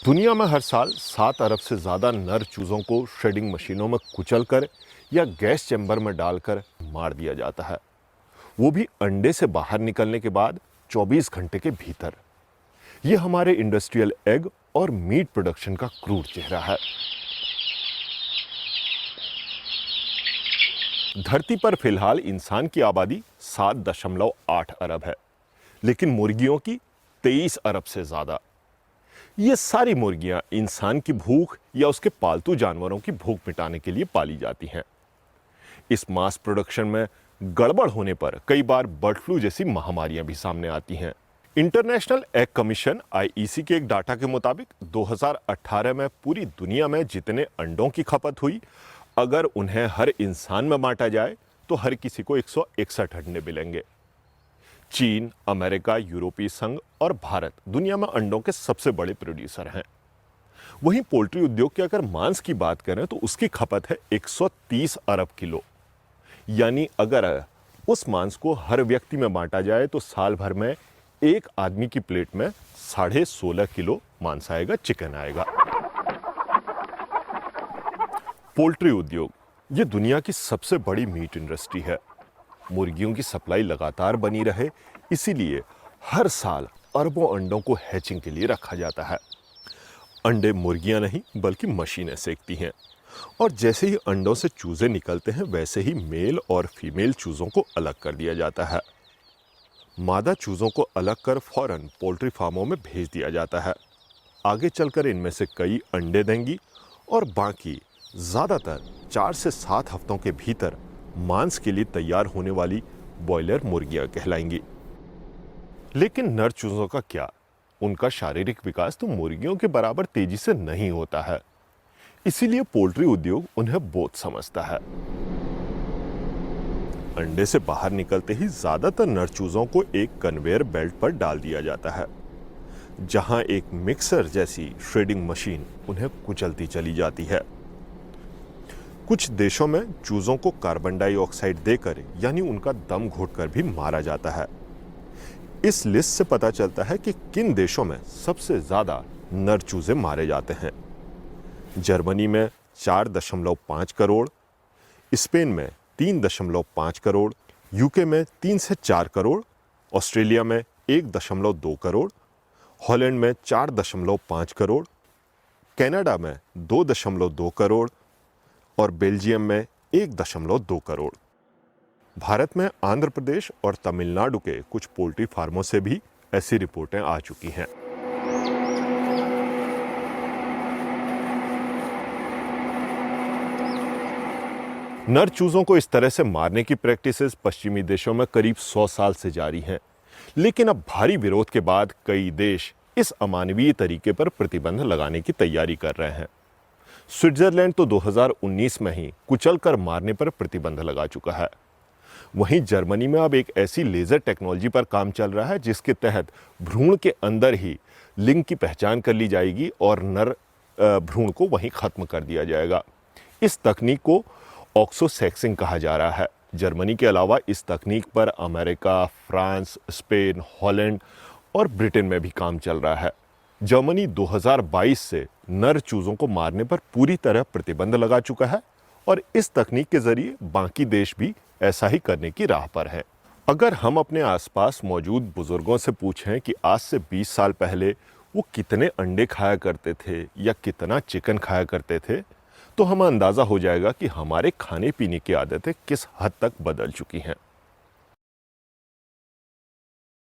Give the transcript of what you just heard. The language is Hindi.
दुनिया में हर साल 7 अरब से ज़्यादा नर चूज़ों को शेडिंग मशीनों में कुचलकर या गैस चैम्बर में डालकर मार दिया जाता है, वो भी अंडे से बाहर निकलने के बाद 24 घंटे के भीतर। ये हमारे इंडस्ट्रियल एग और मीट प्रोडक्शन का क्रूर चेहरा है। धरती पर फिलहाल इंसान की आबादी 7.8 अरब है, लेकिन मुर्गियों की 23 अरब से ज़्यादा। ये सारी मुर्गियां इंसान की भूख या उसके पालतू जानवरों की भूख मिटाने के लिए पाली जाती हैं। इस मास प्रोडक्शन में गड़बड़ होने पर कई बार बर्ड फ्लू जैसी महामारियां भी सामने आती हैं। इंटरनेशनल एग कमीशन (IEC) के एक डाटा के मुताबिक 2018 में पूरी दुनिया में जितने अंडों की खपत हुई, अगर उन्हें हर इंसान में बांटा जाए तो हर किसी को 161 अंडे मिलेंगे। चीन, अमेरिका, यूरोपीय संघ और भारत दुनिया में अंडों के सबसे बड़े प्रोड्यूसर हैं। वहीं पोल्ट्री उद्योग की अगर मांस की बात करें तो उसकी खपत है 130 अरब किलो। यानी अगर उस मांस को हर व्यक्ति में बांटा जाए तो साल भर में एक आदमी की प्लेट में 16.5 किलो मांस आएगा, चिकन आएगा। पोल्ट्री उद्योग ये दुनिया की सबसे बड़ी मीट इंडस्ट्री है। मुर्गियों की सप्लाई लगातार बनी रहे, इसीलिए हर साल अरबों अंडों को हैचिंग के लिए रखा जाता है। अंडे मुर्गियां नहीं बल्कि मशीनें सेकती हैं, और जैसे ही अंडों से चूजे निकलते हैं वैसे ही मेल और फीमेल चूजों को अलग कर दिया जाता है। मादा चूजों को अलग कर फौरन पोल्ट्री फार्मों में भेज दिया जाता है। आगे चलकर इनमें से कई अंडे देंगी और बाकी ज़्यादातर 4 से 7 हफ्तों के भीतर मांस के लिए तैयार होने वाली बॉयलर मुर्गियां कहलाएंगी। लेकिन नर चूजों का क्या? उनका शारीरिक विकास तो मुर्गियों के बराबर तेजी से नहीं होता है, इसीलिए पोल्ट्री उद्योग उन्हें बोझ समझता है। अंडे से बाहर निकलते ही ज्यादातर नर चूजों को एक कन्वेयर बेल्ट पर डाल दिया जाता है, जहां एक मिक्सर जैसी श्रेडिंग मशीन उन्हें कुचलती चली जाती है। कुछ देशों में चूजों को कार्बन डाइऑक्साइड देकर यानी उनका दम घोटकर भी मारा जाता है। इस लिस्ट से पता चलता है कि किन देशों में सबसे ज्यादा नर चूजे मारे जाते हैं। जर्मनी में 4.5 करोड़, स्पेन में 3.5 करोड़, यूके में 3 से 4 करोड़, ऑस्ट्रेलिया में 1.2 करोड़, हॉलैंड में 4.5 करोड़, कनाडा में 2.2 करोड़ और बेल्जियम में 1.2 करोड़। भारत में आंध्र प्रदेश और तमिलनाडु के कुछ पोल्ट्री फार्मों से भी ऐसी रिपोर्टें आ चुकी हैं। नर चूजों को इस तरह से मारने की प्रैक्टिसेस पश्चिमी देशों में करीब 100 साल से जारी हैं, लेकिन अब भारी विरोध के बाद कई देश इस अमानवीय तरीके पर प्रतिबंध लगाने की तैयारी कर रहे हैं। स्विट्जरलैंड तो 2019 में ही कुचलकर मारने पर प्रतिबंध लगा चुका है। वहीं जर्मनी में अब एक ऐसी लेजर टेक्नोलॉजी पर काम चल रहा है जिसके तहत भ्रूण के अंदर ही लिंग की पहचान कर ली जाएगी और नर भ्रूण को वहीं खत्म कर दिया जाएगा। इस तकनीक को ऑक्सोसेक्सिंग कहा जा रहा है। जर्मनी के अलावा इस तकनीक पर अमेरिका, फ्रांस, स्पेन, हॉलैंड और ब्रिटेन में भी काम चल रहा है। जर्मनी 2022 से नर चूजों को मारने पर पूरी तरह प्रतिबंध लगा चुका है और इस तकनीक के जरिए बाकी देश भी ऐसा ही करने की राह पर हैं। अगर हम अपने आसपास मौजूद बुजुर्गों से पूछें कि आज से 20 साल पहले वो कितने अंडे खाया करते थे या कितना चिकन खाया करते थे, तो हमें अंदाज़ा हो जाएगा कि हमारे खाने पीने की आदतें किस हद तक बदल चुकी हैं।